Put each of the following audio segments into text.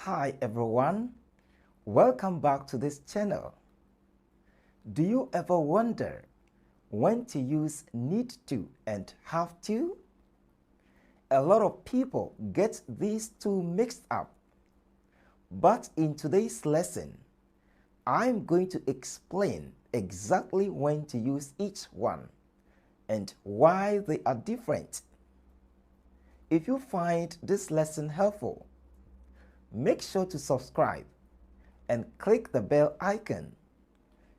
Hi everyone, welcome back to this channel. Do you ever wonder when to use need to and have to? A lot of people get these two mixed up. But in today's lesson, I'm going to explain exactly when to use each one and why they are different. If you find this lesson helpful, make sure to subscribe and click the bell icon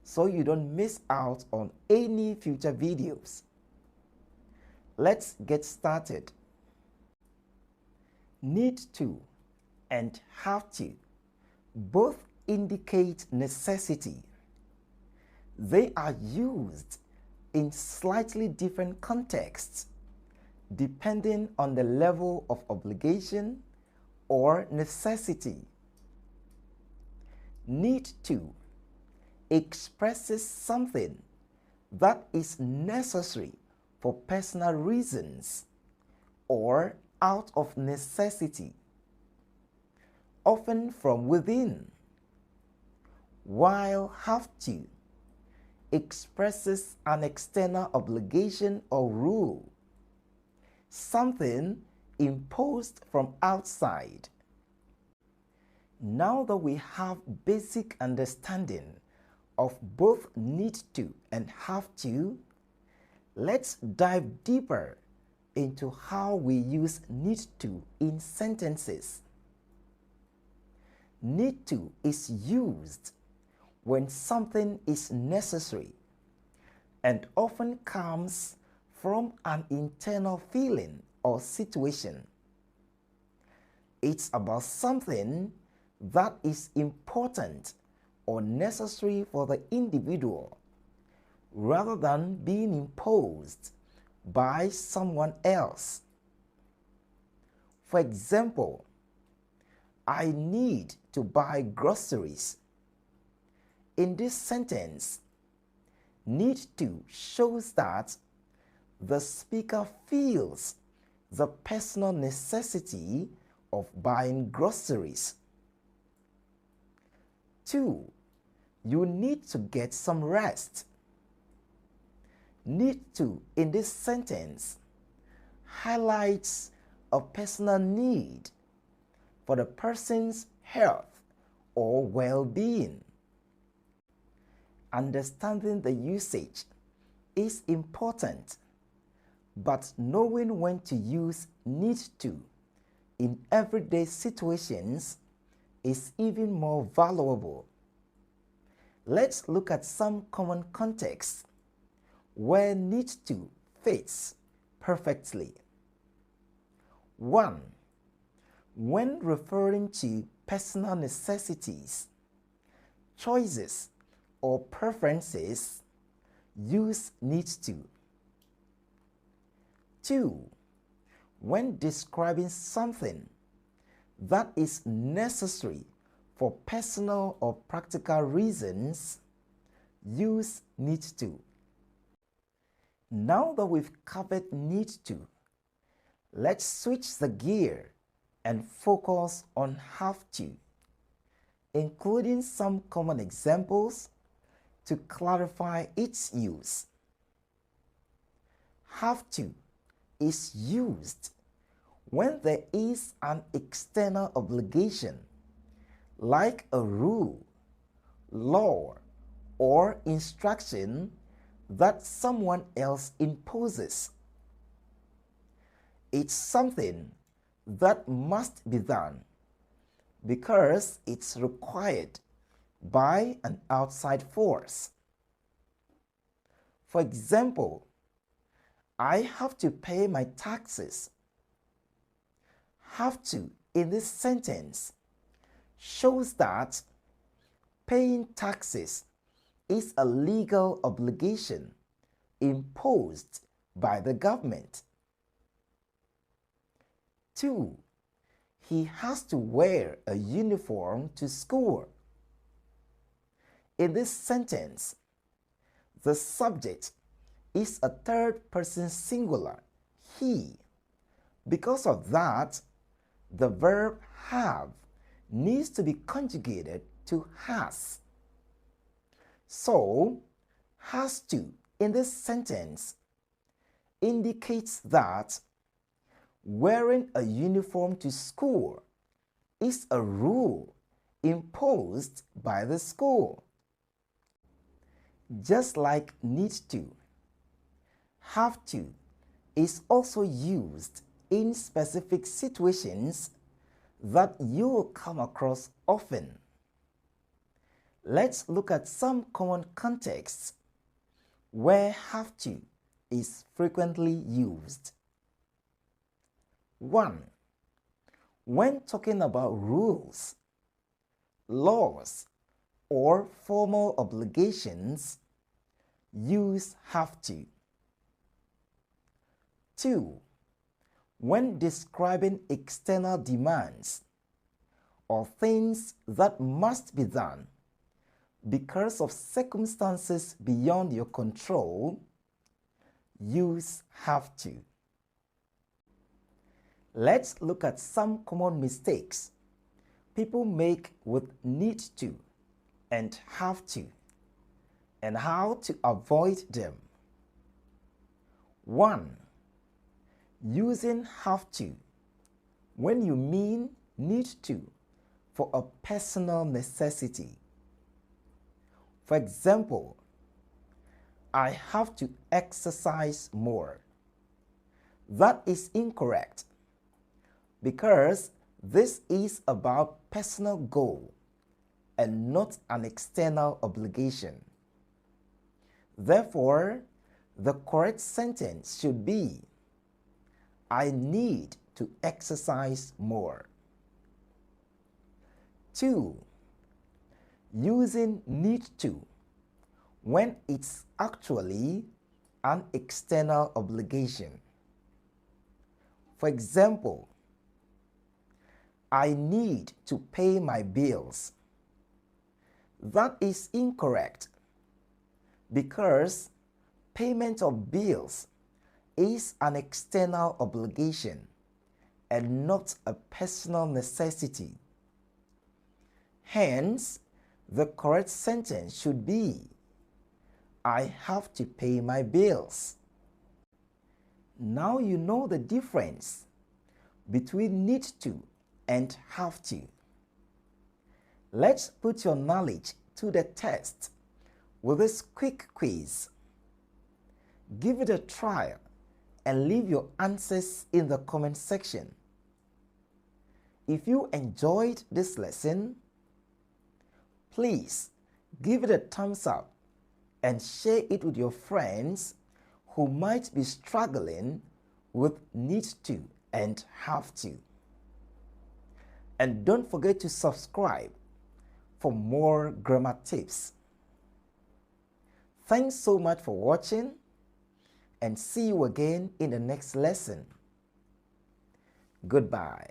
so you don't miss out on any future videos. Let's get started. Need to and have to both indicate necessity. They are used in slightly different contexts depending on the level of obligation or necessity. Need to expresses something that is necessary for personal reasons or out of necessity, often from within, while have to expresses an external obligation or rule, something imposed from outside. Now that we have basic understanding of both need to and have to, let's dive deeper into how we use need to in sentences. Need to is used when something is necessary and often comes from an internal feeling or situation. It's about something that is important or necessary for the individual rather than being imposed by someone else. For example, I need to buy groceries. In this sentence, need to shows that the speaker feels the personal necessity of buying groceries. 2. You need to get some rest. Need to in this sentence highlights a personal need for the person's health or well-being. Understanding the usage is important, but knowing when to use need to in everyday situations is even more valuable. Let's look at some common contexts where need to fits perfectly. 1. When referring to personal necessities, choices, or preferences, use need to. 2. When describing something that is necessary for personal or practical reasons, use need to. Now that we've covered need to, let's switch the gear and focus on have to, including some common examples to clarify its use. Have to is used when there is an external obligation, like a rule, law, or instruction that someone else imposes. It's something that must be done because it's required by an outside force. For example, I have to pay my taxes. Have to in this sentence shows that paying taxes is a legal obligation imposed by the government. 2. He has to wear a uniform to school. In this sentence, the subject is a third person singular, he. Because of that, the verb have needs to be conjugated to has. So, has to in this sentence indicates that wearing a uniform to school is a rule imposed by the school. Just like need to, have to is also used in specific situations that you will come across often. Let's look at some common contexts where have to is frequently used. 1. When talking about rules, laws, or formal obligations, use have to. 2. When describing external demands or things that must be done because of circumstances beyond your control, use have to. Let's look at some common mistakes people make with need to and have to, and how to avoid them. 1. Using have to when you mean need to for a personal necessity. For example, I have to exercise more. That is incorrect because this is about personal goal and not an external obligation. Therefore, the correct sentence should be, I need to exercise more. 2. Using need to when it's actually an external obligation. For example, I need to pay my bills. That is incorrect because payment of bills is an external obligation and not a personal necessity. Hence, the correct sentence should be, I have to pay my bills. Now you know the difference between need to and have to. Let's put your knowledge to the test with this quick quiz. Give it a try and leave your answers in the comment section. If you enjoyed this lesson, please give it a thumbs up and share it with your friends who might be struggling with need to and have to. And don't forget to subscribe for more grammar tips. Thanks so much for watching, and see you again in the next lesson. Goodbye.